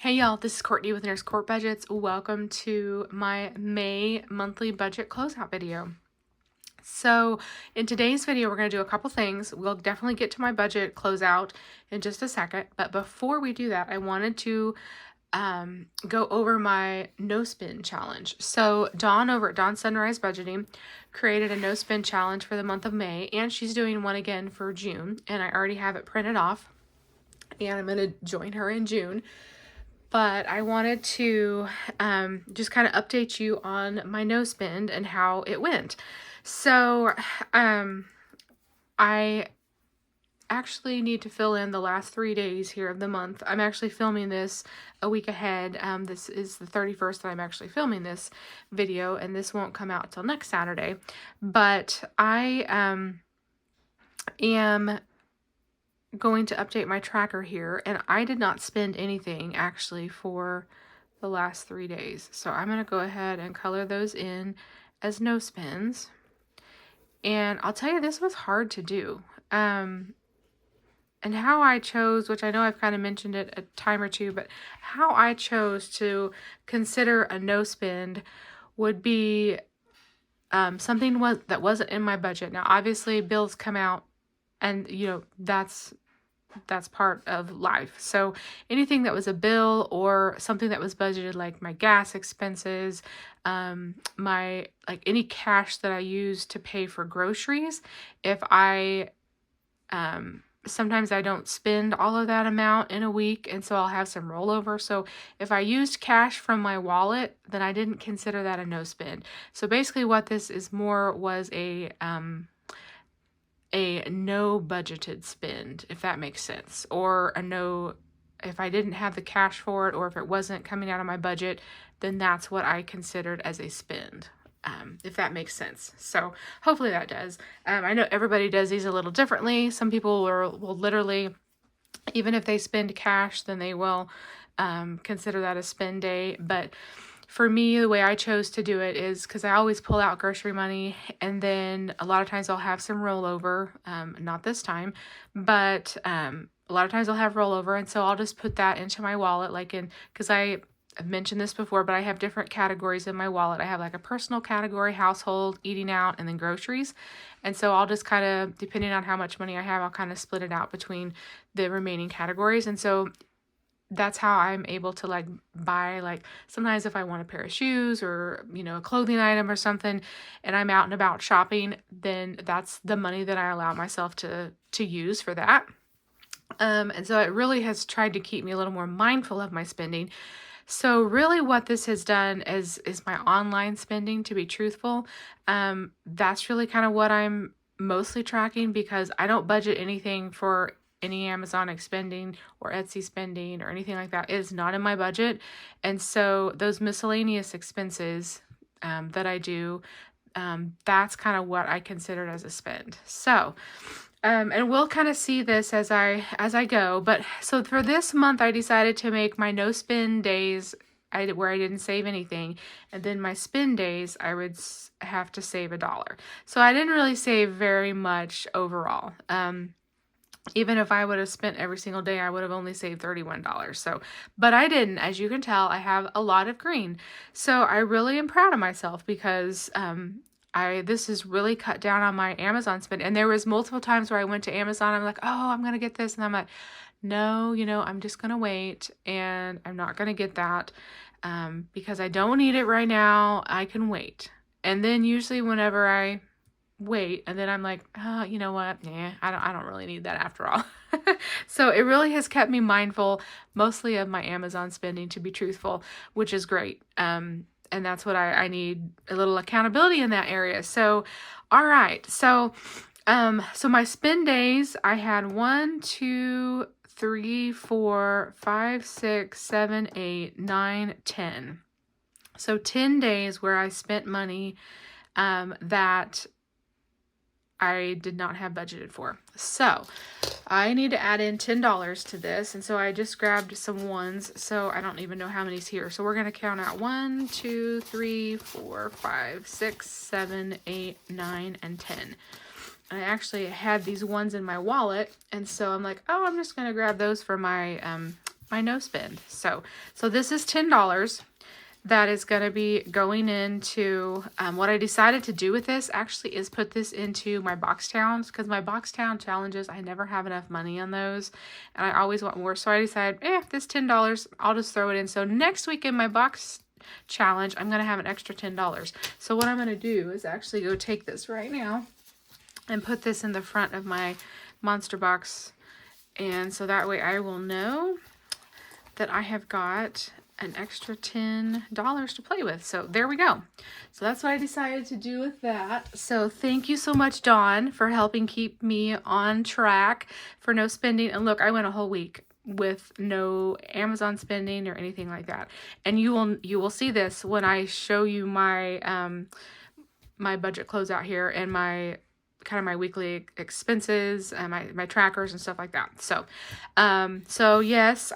Hey y'all, this is Courtney with Nurse Court Budgets. Welcome to my May monthly budget closeout video. So in today's video, we're going to do a couple things. We'll definitely get to my budget closeout in just a second. But before we do that, I wanted to go over my no spend challenge. So Dawn over at Dawn Sunrise Budgeting created a no spend challenge for the month of May, and she's doing one again for June. And I already have it printed off, and I'm going to join her in June. But I wanted to just kind of update you on my no spend and how it went. So I actually need to fill in the last 3 days here of the month. I'm actually filming this a week ahead. This is the 31st that I'm actually filming this video, and this won't come out till next Saturday. But I am going to update my tracker here, and I did not spend anything actually for the last 3 days. So I'm going to go ahead and color those in as no spends. And I'll tell you, this was hard to do. And how I chose, which I know I've kind of mentioned it a time or two, but how I chose to consider a no spend would be something that wasn't in my budget. Now, obviously, bills come out, and that's part of life. So anything that was a bill or something that was budgeted, like my gas expenses, my any cash that I use to pay for groceries, if I sometimes I don't spend all of that amount in a week, and so I'll have some rollover. So if I used cash from my wallet, then I didn't consider that a no spend. So basically what this is more was a no budgeted spend, if that makes sense, or a no, if I didn't have the cash for it, or if it wasn't coming out of my budget, then that's what I considered as a spend, if that makes sense. So hopefully that does. I know everybody does these a little differently. Some people will literally, even if they spend cash, then they will consider that a spend day. But for me, the way I chose to do it is because I always pull out grocery money, and then a lot of times I'll have some rollover, not this time, but a lot of times I'll have rollover, and so I'll just put that into my wallet, because I've mentioned this before, but I have different categories in my wallet. I have like a personal category, household, eating out, and then groceries. And so I'll just kind of, depending on how much money I have, I'll kind of split it out between the remaining categories. And so that's how I'm able to buy, sometimes if I want a pair of shoes or, a clothing item or something, and I'm out and about shopping, then that's the money that I allow myself to use for that. And so it really has tried to keep me a little more mindful of my spending. So really what this has done is my online spending, to be truthful. That's really kind of what I'm mostly tracking, because I don't budget anything for any Amazon spending or Etsy spending or anything like that. It is not in my budget. And so those miscellaneous expenses that I do, that's kind of what I considered as a spend. So, and we'll kind of see this as I go. But so for this month, I decided to make my no spend days where I didn't save anything, and then my spend days I would have to save $1. So I didn't really save very much overall. Even if I would have spent every single day, I would have only saved $31. So, but I didn't. As you can tell, I have a lot of green. So I really am proud of myself, because this has really cut down on my Amazon spend. And there was multiple times where I went to Amazon, I'm like, oh, I'm going to get this. And I'm like, no, I'm just going to wait, and I'm not going to get that because I don't need it right now. I can wait. And then usually whenever I wait, and then I'm like, oh, you know what? Nah, I don't really need that after all. So it really has kept me mindful, mostly of my Amazon spending, to be truthful, which is great. And that's what I need, a little accountability in that area. So, all right. So my spend days, I had 1, 2, 3, 4, 5, 6, 7, 8, 9, 10. So 10 days where I spent money that I did not have budgeted for. So I need to add in $10 to this. And so I just grabbed some ones. So I don't even know how many's here. So we're going to count out 1, 2, 3, 4, 5, 6, 7, 8, 9, and 10. I actually had these ones in my wallet, and so I'm like, oh, I'm just going to grab those for my my no spend. So this is $10 that is going to be going into, what I decided to do with this actually is put this into my box towns, because my box town challenges, I never have enough money on those and I always want more. So I decided, this $10, I'll just throw it in. So next week in my box challenge, I'm going to have an extra $10. So what I'm going to do is actually go take this right now and put this in the front of my monster box. And so that way I will know that I have got an extra $10 to play with. So there we go. So that's what I decided to do with that. So thank you so much, Dawn, for helping keep me on track for no spending. And look, I went a whole week with no Amazon spending or anything like that. And you will see this when I show you my my budget closeout here and my kind of my weekly expenses and my trackers and stuff like that. So so yes,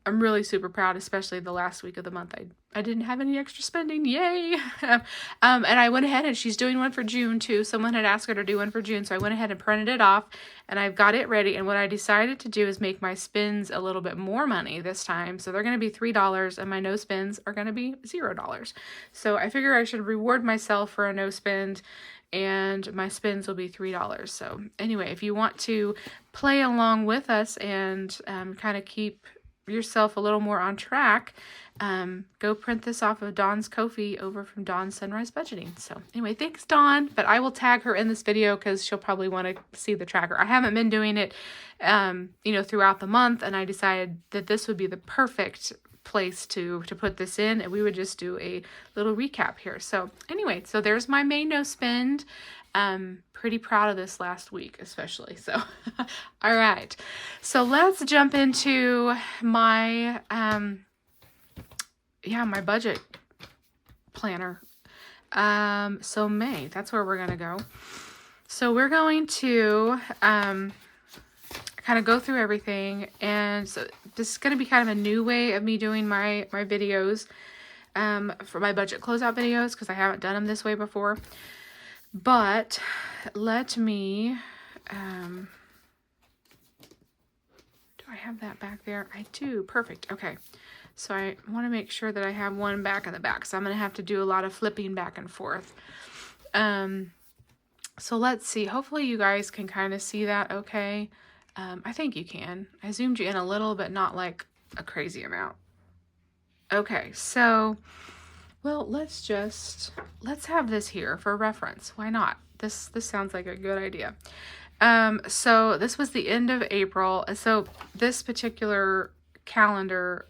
I'm really super proud, especially the last week of the month. I didn't have any extra spending. Yay. And I went ahead, and she's doing one for June too. Someone had asked her to do one for June. So I went ahead and printed it off, and I've got it ready. And what I decided to do is make my spends a little bit more money this time. So they're going to be $3 and my no spends are going to be $0. So I figure I should reward myself for a no spend, and my spends will be $3. So anyway, if you want to play along with us and kind of keep yourself a little more on track, go print this off of Dawn's Ko-fi over from Dawn's Sunrise Budgeting. So anyway, thanks, Dawn, but I will tag her in this video because she'll probably want to see the tracker. I haven't been doing it throughout the month, and I decided that this would be the perfect place to put this in, and we would just do a little recap here. So anyway, so there's my May no spend. Pretty proud of this last week, especially. So, all right. So let's jump into my, my budget planner. So May, that's where we're going to go. So we're going to, kind of go through everything. And so this is going to be kind of a new way of me doing my videos, for my budget closeout videos, because I haven't done them this way before. But let me, do I have that back there? I do. Perfect. Okay. So I want to make sure that I have one back in the back. So I'm going to have to do a lot of flipping back and forth. So let's see. Hopefully you guys can kind of see that okay. I think you can. I zoomed you in a little, but not like a crazy amount. Okay. So, well, let's have this here for reference. Why not? This sounds like a good idea. So this was the end of April. So this particular calendar,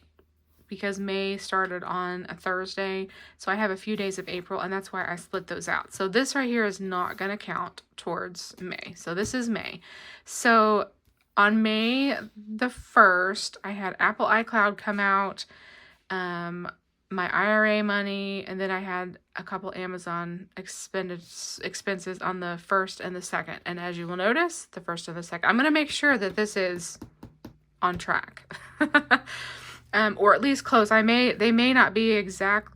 because May started on a Thursday, so I have a few days of April, and that's why I split those out. So this right here is not going to count towards May. So this is May. So on May the 1st, I had Apple iCloud come out, my IRA money, and then I had a couple Amazon expenses on the 1st and the 2nd. And as you will notice, the 1st and the 2nd, I'm going to make sure that this is on track. Or at least close. They may not be exact.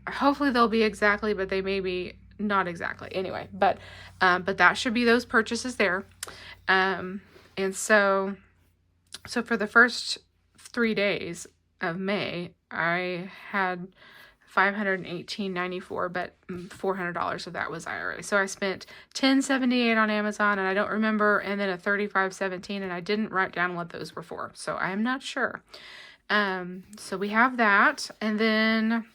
Hopefully they'll be exactly, but they may be not exactly. Anyway, but that should be those purchases there. And so for the first 3 days of May, I had $518.94, but $400 of that was IRA. So I spent $10.78 on Amazon, and I don't remember, and then a $35.17, and I didn't write down what those were for, so I am not sure. So we have that, and then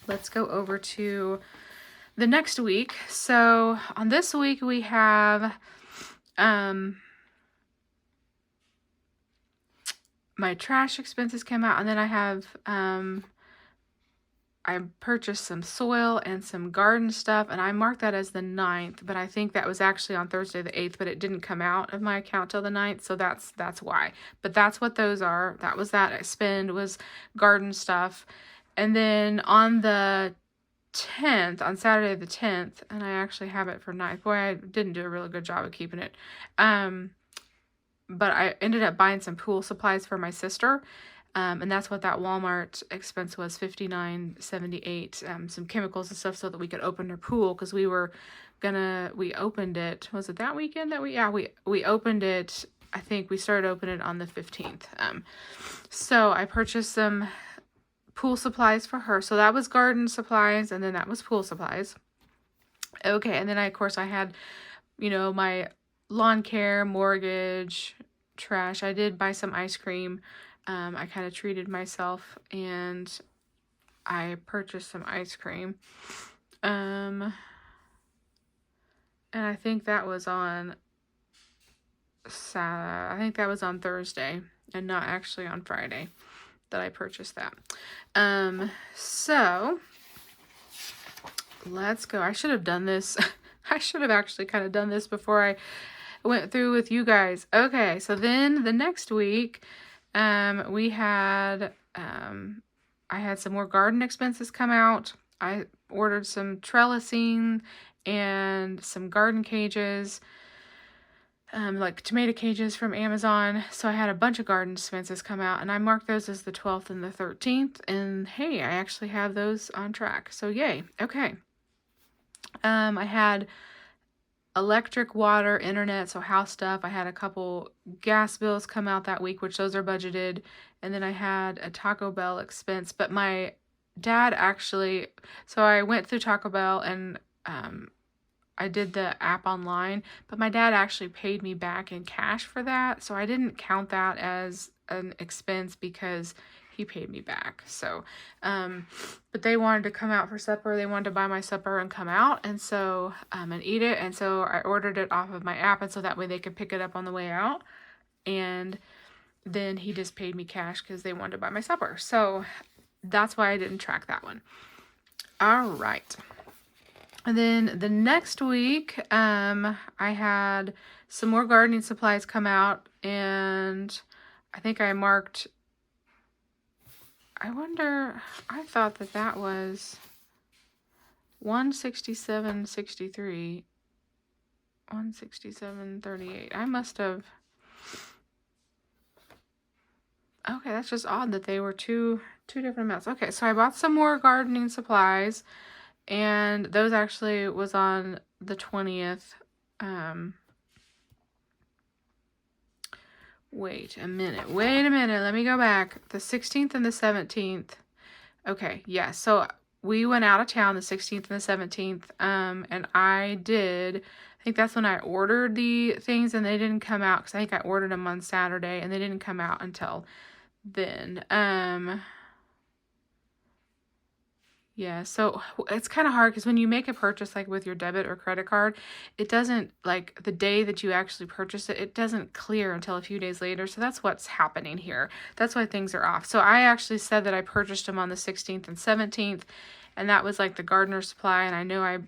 let's go over to the next week. So on this week we have my trash expenses came out, and then I have I purchased some soil and some garden stuff, and I marked that as the 9th, but I think that was actually on Thursday the 8th, but it didn't come out of my account till the 9th, so that's why. But that's what those are. That was that I spend, was garden stuff. And then on the 10th, on Saturday the 10th, and I actually have it for 9th. Boy, I didn't do a really good job of keeping it. But I ended up buying some pool supplies for my sister. And that's what that Walmart expense was, $59.78, some chemicals and stuff so that we could open her pool, because we opened it, was it that weekend that we opened it I think we started opening it on the 15th. So I purchased some pool supplies for her. So that was garden supplies, and then that was pool supplies. Okay, and then of course I had, my lawn care, mortgage, trash. I did buy some ice cream. I kind of treated myself, and I purchased some ice cream. And I think that was on I think that was on Thursday and not actually on Friday that I purchased that. So let's go. I should have done this. I should have actually kind of done this before I went through with you guys. Okay, so then the next week, we had, I had some more garden expenses come out. I ordered some trellising and some garden cages, like tomato cages from Amazon. So I had a bunch of garden expenses come out, and I marked those as the 12th and the 13th. And hey, I actually have those on track. So yay. Okay. I had electric, water, internet, so house stuff. I had a couple gas bills come out that week, which those are budgeted. And then I had a Taco Bell expense, but my dad actually, so I went through Taco Bell and I did the app online, but my dad actually paid me back in cash for that. So I didn't count that as an expense because he paid me back. So, but they wanted to come out for supper. They wanted to buy my supper and come out. And so, and eat it. And so I ordered it off of my app. And so that way they could pick it up on the way out. And then he just paid me cash because they wanted to buy my supper. So that's why I didn't track that one. All right. And then the next week, I had some more gardening supplies come out, and I think I marked, I thought that was 167.63, 167.38. I must have, okay, that's just odd that they were two different amounts. Okay, so I bought some more gardening supplies, and those actually was on the 20th. Wait a minute. Let me go back. The 16th and the 17th. Okay, yeah. So we went out of town the 16th and the 17th. And I think that's when I ordered the things, and they didn't come out because I think I ordered them on Saturday, and they didn't come out until then. Yeah, so it's kind of hard because when you make a purchase like with your debit or credit card, it doesn't, like the day that you actually purchase it, it doesn't clear until a few days later. So that's what's happening here. That's why things are off. So I actually said that I purchased them on the 16th and 17th, and that was like the gardener supply. And I know I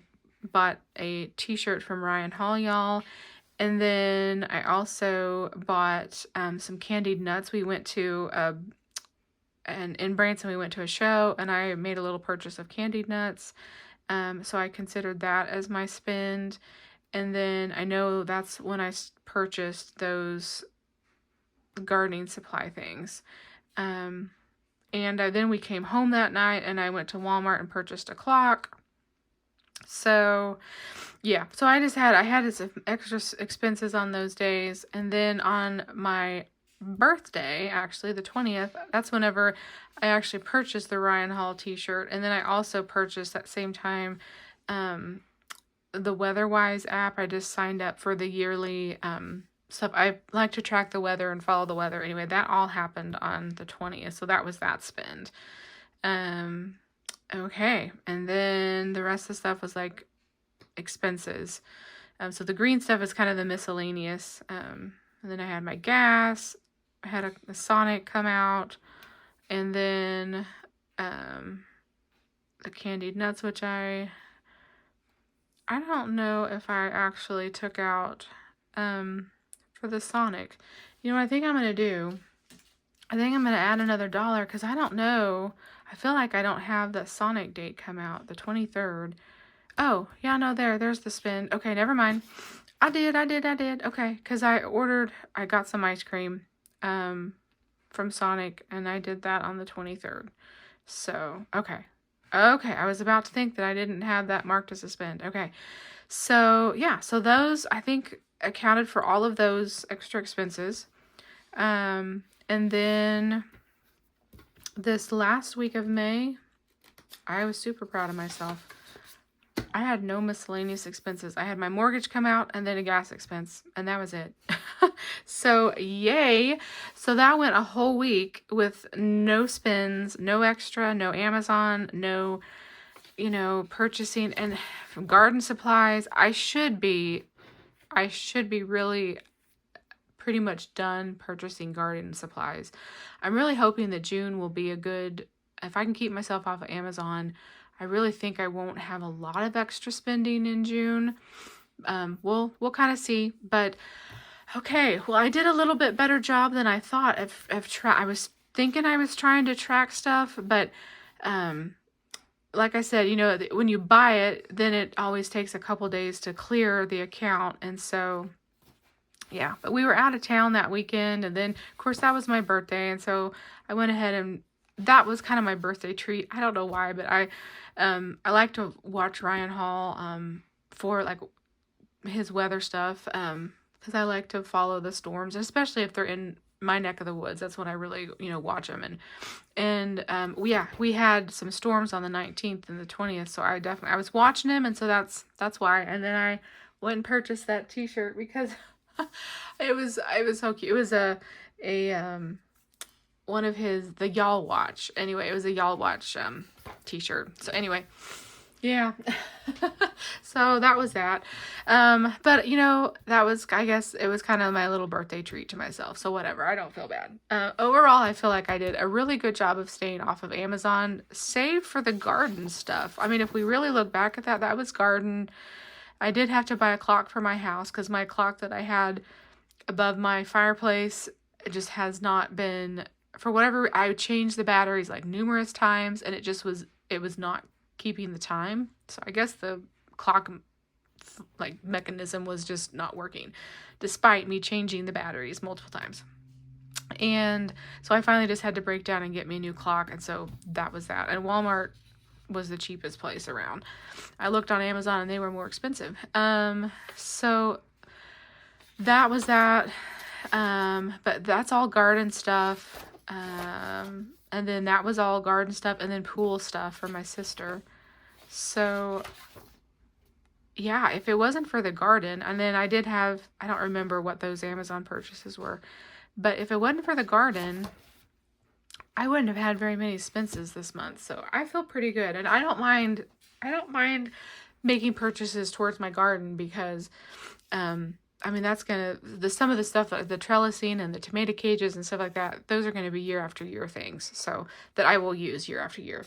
bought a t-shirt from Ryan Hall, y'all. And then I also bought some candied nuts. We went to and in Branson, we went to a show, and I made a little purchase of candied nuts. So I considered that as my spend. And then I know that's when I purchased those gardening supply things. And then we came home that night, and I went to Walmart and purchased a clock. So yeah, so I had some extra expenses on those days. And then on my birthday, actually the 20th, that's whenever I actually purchased the Ryan Hall t-shirt. And then I also purchased that same time the WeatherWise app. I just signed up for the yearly stuff. I like to track the weather and follow the weather. Anyway, that all happened on the 20th, so that was that spend. Okay, and then the rest of the stuff was like expenses. So the green stuff is kind of the miscellaneous. And then I had my gas. I had a Sonic come out, and then the candied nuts, which I don't know if I actually took out for the Sonic. You know what I think I'm going to do? I think I'm going to add another $1 because I don't know. I feel like I don't have the Sonic date come out, the 23rd. Oh, yeah, no, there's the spend. Okay, never mind. I did. Okay, because I got some ice cream from Sonic, and I did that on the 23rd. So, okay, I was about to think that I didn't have that marked as a spend. Okay, so yeah, so those, I think accounted for all of those extra expenses. And then this last week of May, I was super proud of myself. I had no miscellaneous expenses. I had my mortgage come out and then a gas expense, and that was it. So, yay. So that went a whole week with no spends, no extra, no Amazon, no, purchasing and garden supplies. I should be really pretty much done purchasing garden supplies. I'm really hoping that June will be if I can keep myself off of Amazon, I really think I won't have a lot of extra spending in June. We'll kind of see, but okay. Well, I did a little bit better job than I thought I was thinking I was trying to track stuff, but like I said, when you buy it, then it always takes a couple days to clear the account, and so yeah. But we were out of town that weekend, and then of course that was my birthday, and so I went ahead and that was kind of my birthday treat. I don't know why, but I like to watch Ryan Hall for like his weather stuff because I like to follow the storms, especially if they're in my neck of the woods. That's when I really watch them. And we had some storms on the 19th and the 20th, so I was watching them, and so that's why. And then I went and purchased that t-shirt because it was so cute. It was a one of the Y'all Watch. Anyway, it was a Y'all Watch t-shirt. So anyway, yeah. So that was that. But that was, I guess it was kind of my little birthday treat to myself. So whatever, I don't feel bad. Overall, I feel like I did a really good job of staying off of Amazon, save for the garden stuff. I mean, if we really look back at that was garden. I did have to buy a clock for my house because my clock that I had above my fireplace, it just has not been, for whatever, I changed the batteries like numerous times, and it was not keeping the time. So I guess the clock like mechanism was just not working, despite me changing the batteries multiple times. And so I finally just had to break down and get me a new clock, and so that was that. And Walmart was the cheapest place around. I looked on Amazon and they were more expensive. So that was that. But that's all garden stuff. And then that was all garden stuff and then pool stuff for my sister. So yeah, if it wasn't for the garden, and then I don't remember what those Amazon purchases were, but if it wasn't for the garden, I wouldn't have had very many expenses this month. So I feel pretty good, and I don't mind making purchases towards my garden because I mean, that's some of the stuff, like the trellising and the tomato cages and stuff like that, those are going to be year after year things, so that I will use year after year.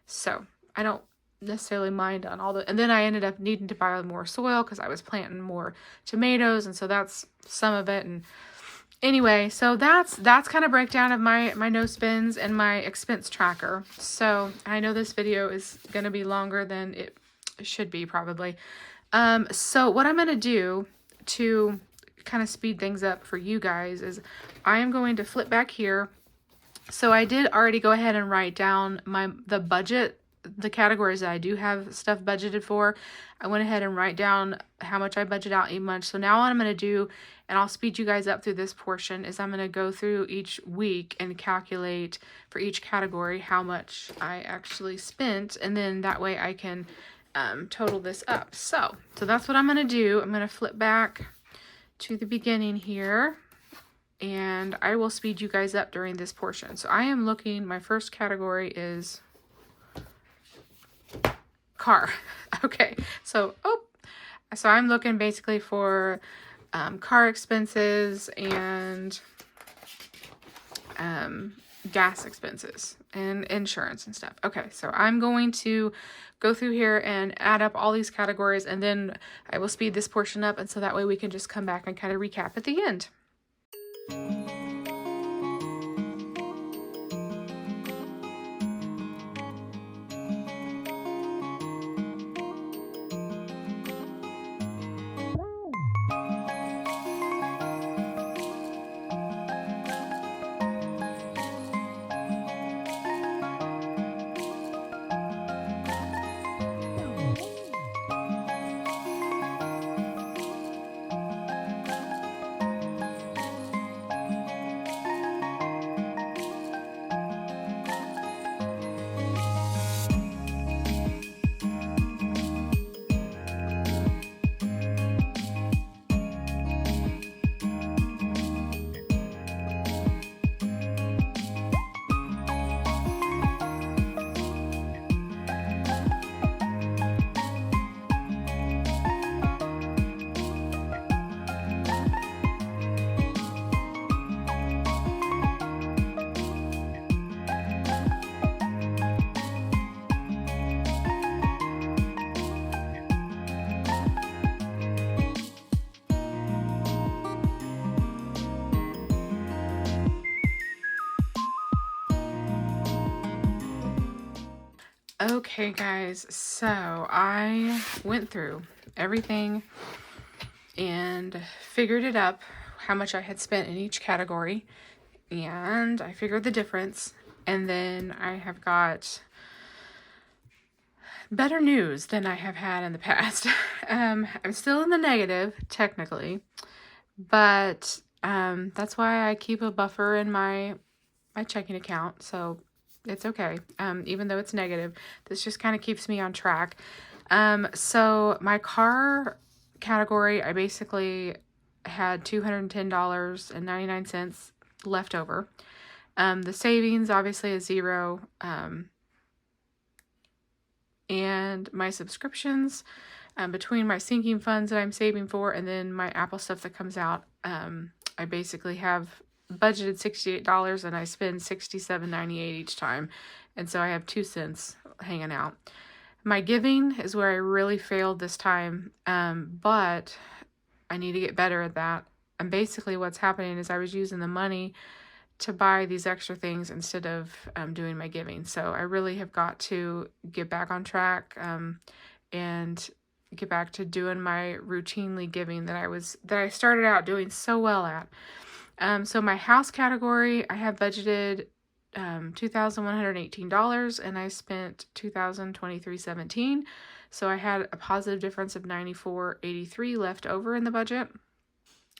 So I don't necessarily mind on all and then I ended up needing to buy more soil because I was planting more tomatoes, and so that's some of it. And anyway, so that's kind of breakdown of my no spends and my expense tracker. So I know this video is going to be longer than it should be probably. So what I'm going to do to kind of speed things up for you guys is I am going to flip back here. So I did already go ahead and write down the budget, the categories that I do have stuff budgeted for. I went ahead and write down how much I budget out each month. So now what I'm going to do, and I'll speed you guys up through this portion, is I'm going to go through each week and calculate for each category how much I actually spent, and then that way I can total this up. So that's what I'm going to do. I'm going to flip back to the beginning here, and I will speed you guys up during this portion. So I am looking, my first category is car. Okay, so I'm looking basically for car expenses and gas expenses and insurance and stuff. Okay, so I'm going to go through here and add up all these categories, and then I will speed this portion up, and so that way we can just come back and kind of recap at the end. Okay, guys, so I went through everything and figured it up, how much I had spent in each category, and I figured the difference. And then I have got better news than I have had in the past. I'm still in the negative, technically, but that's why I keep a buffer in my checking account, so it's okay. Even though it's negative, this just kind of keeps me on track. So my car category, I basically had $210.99 left over. The savings obviously is zero. And my subscriptions, between my sinking funds that I'm saving for and then my Apple stuff that comes out, I basically have budgeted $68 and I spend $67.98 each time. And so I have 2 cents hanging out. My giving is where I really failed this time, but I need to get better at that. And basically what's happening is I was using the money to buy these extra things instead of doing my giving. So I really have got to get back on track and get back to doing my routinely giving that I started out doing so well at. So my house category, I have budgeted $2,118 and I spent $2,023.17. So I had a positive difference of $94.83 left over in the budget.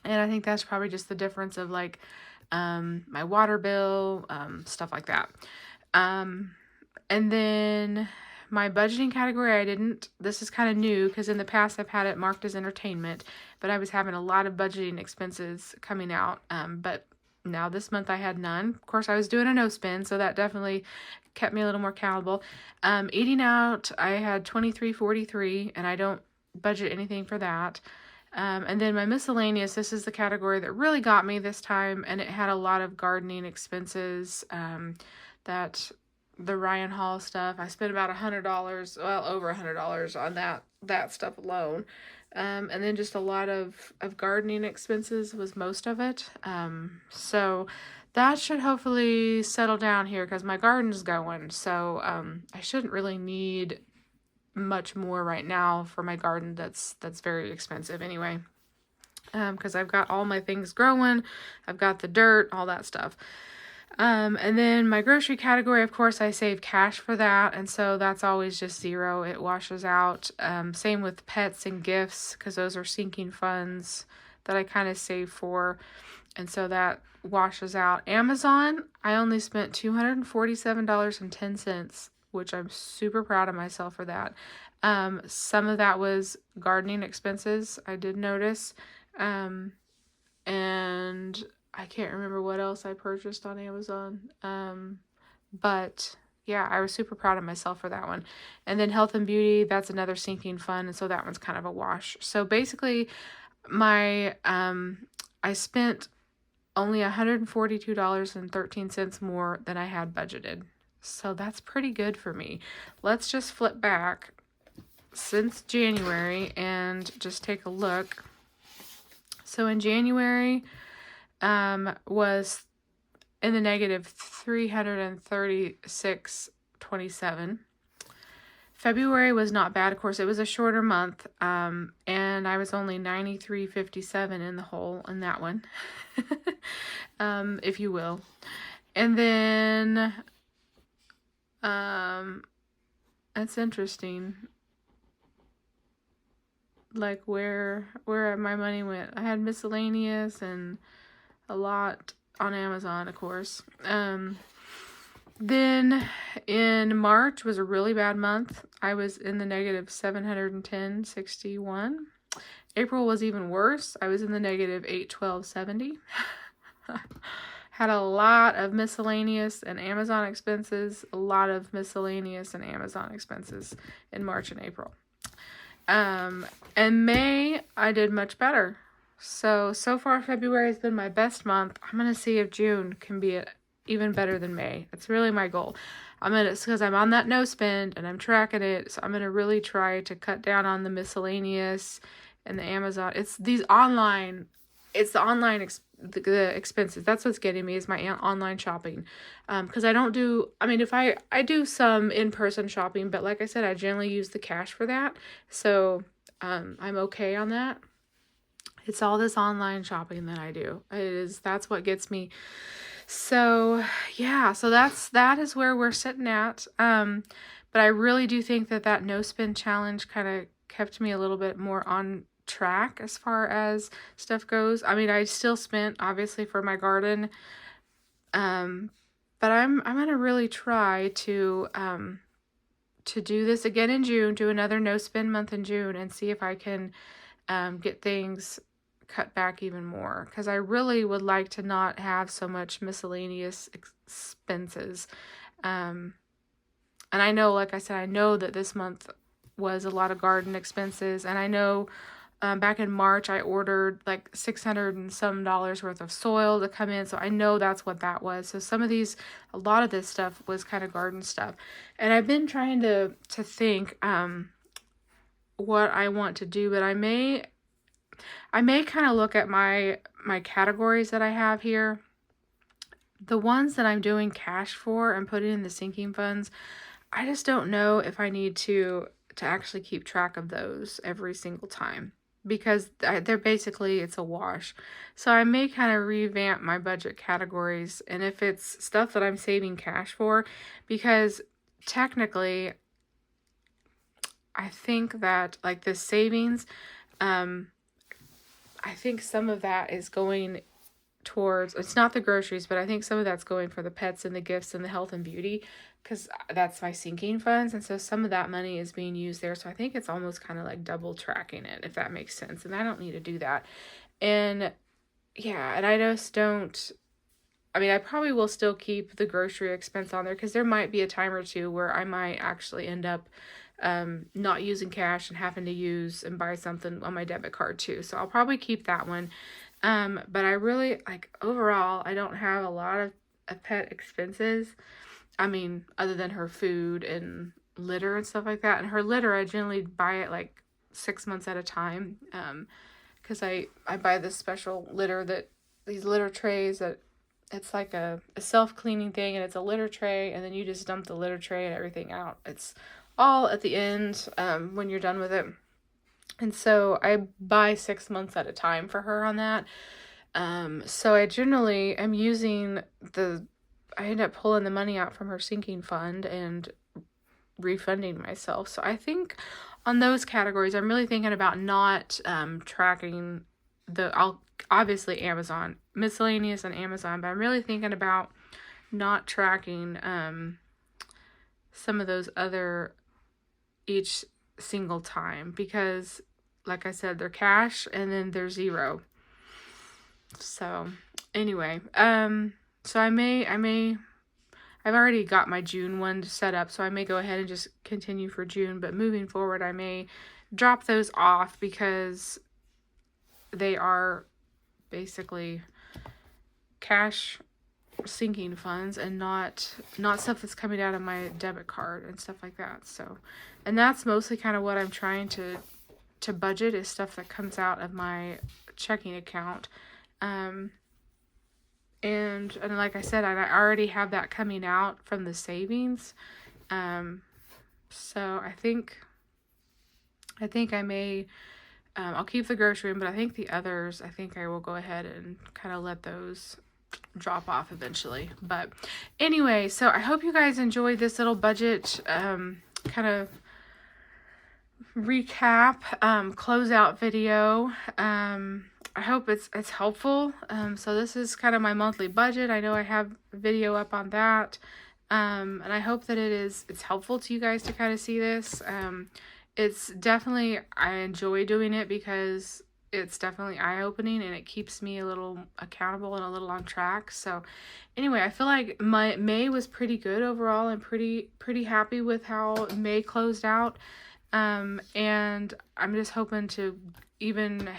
And I think that's probably just the difference of like my water bill, stuff like that. And then my budgeting category, this is kind of new because in the past I've had it marked as entertainment, but I was having a lot of budgeting expenses coming out. But now this month I had none. Of course, I was doing a no spend, so that definitely kept me a little more accountable. Eating out, I had $23.43, and I don't budget anything for that. And then my miscellaneous, this is the category that really got me this time, and it had a lot of gardening expenses, that the Ryan Hall stuff. I spent about $100, well, over $100 on that stuff alone. And then just a lot of gardening expenses was most of it. So that should hopefully settle down here because my garden's going. So I shouldn't really need much more right now for my garden that's very expensive anyway, because I've got all my things growing, I've got the dirt, all that stuff. And then my grocery category, of course, I save cash for that, and so that's always just zero. It washes out. Same with pets and gifts, because those are sinking funds that I kind of save for, and so that washes out. Amazon, I only spent $247.10, which I'm super proud of myself for that. Some of that was gardening expenses, I did notice. And I can't remember what else I purchased on Amazon. But yeah, I was super proud of myself for that one. And then health and beauty, that's another sinking fund, and so that one's kind of a wash. So basically, I spent only $142.13 more than I had budgeted. So that's pretty good for me. Let's just flip back since January and just take a look. So in January, was in the negative $336.27. February was not bad. Of course, it was a shorter month, and I was only $93.57 in the hole in that one, if you will. And then, that's interesting. Like where my money went. I had miscellaneous and a lot on Amazon, of course. Then in March was a really bad month. I was in the negative $710.61. April was even worse. I was in the negative $812.70. Had a lot of miscellaneous and Amazon expenses. A lot of miscellaneous and Amazon expenses in March and April. And May, I did much better. So far February has been my best month. I'm going to see if June can be even better than May. That's really my goal. Because I'm on that no spend and I'm tracking it. So I'm going to really try to cut down on the miscellaneous and the Amazon. It's these online it's the online the expenses. That's what's getting me, is my online shopping. Because I don't do, I mean, if I do some in-person shopping, but like I said, I generally use the cash for that. So I'm okay on that. It's all this online shopping that I do. That's what gets me. So yeah, so that is where we're sitting at. But I really do think that no spend challenge kind of kept me a little bit more on track as far as stuff goes. I mean, I still spent obviously for my garden. But I'm gonna really try to do this again in June, do another no spend month in June, and see if I can get things cut back even more, because I really would like to not have so much miscellaneous expenses. And I know, like I said, I know that this month was a lot of garden expenses, and I know back in March I ordered like $600 and some worth of soil to come in, so I know that's what that was. So a lot of this stuff was kind of garden stuff, and I've been trying to think what I want to do, but I may kind of look at my categories that I have here. The ones that I'm doing cash for and putting in the sinking funds, I just don't know if I need to actually keep track of those every single time, because they're basically, it's a wash. So I may kind of revamp my budget categories, and if it's stuff that I'm saving cash for, because technically I think that like the savings, I think some of that is going towards, it's not the groceries, but I think some of that's going for the pets and the gifts and the health and beauty, because that's my sinking funds, and so some of that money is being used there. So I think it's almost kind of like double tracking it, if that makes sense, and I don't need to do that. And yeah, and I just don't, I mean, I probably will still keep the grocery expense on there, because there might be a time or two where I might actually end up not using cash and having to use and buy something on my debit card too. So I'll probably keep that one. But I really, like, overall, I don't have a lot of pet expenses. I mean, other than her food and litter and stuff like that. And her litter, I generally buy it like 6 months at a time. Because I buy this special litter, these litter trays that it's like a self-cleaning thing, and it's a litter tray, and then you just dump the litter tray and everything out. It's all at the end when you're done with it. And so I buy 6 months at a time for her on that. So I generally am using I end up pulling the money out from her sinking fund and refunding myself. So I think on those categories, I'm really thinking about not tracking obviously Amazon, miscellaneous and Amazon, but I'm really thinking about not tracking some of those other each single time, because like I said, they're cash and then they're zero. So anyway, so I've already got my June one set up, so I may go ahead and just continue for June, but moving forward I may drop those off, because they are basically cash sinking funds and not stuff that's coming out of my debit card and stuff like that. So, and that's mostly kind of what I'm trying to budget, is stuff that comes out of my checking account. And like I said, I already have that coming out from the savings. So I think I may, I'll keep the grocery, but I think the others, I think I will go ahead and kind of let those drop off eventually. But anyway, so I hope you guys enjoyed this little budget kind of recap closeout video. I hope it's helpful. So this is kind of my monthly budget. I know I have a video up on that, and I hope that it's helpful to you guys to kind of see this. It's definitely, I enjoy doing it because it's definitely eye-opening, and it keeps me a little accountable and a little on track. So anyway, I feel like my May was pretty good overall. I'm pretty happy with how May closed out. And I'm just hoping to even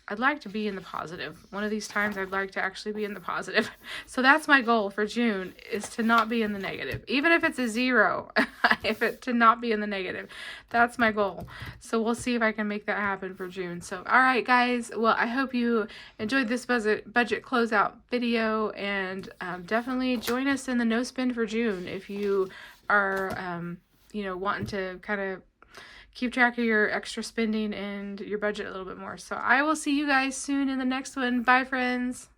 I'd like to be in the positive. One of these times I'd like to actually be in the positive. So that's my goal for June, is to not be in the negative. Even if it's a 0, to not be in the negative. That's my goal. So we'll see if I can make that happen for June. So, all right, guys. Well, I hope you enjoyed this budget closeout video, and definitely join us in the no spend for June if you are, wanting to kind of keep track of your extra spending and your budget a little bit more. So I will see you guys soon in the next one. Bye, friends.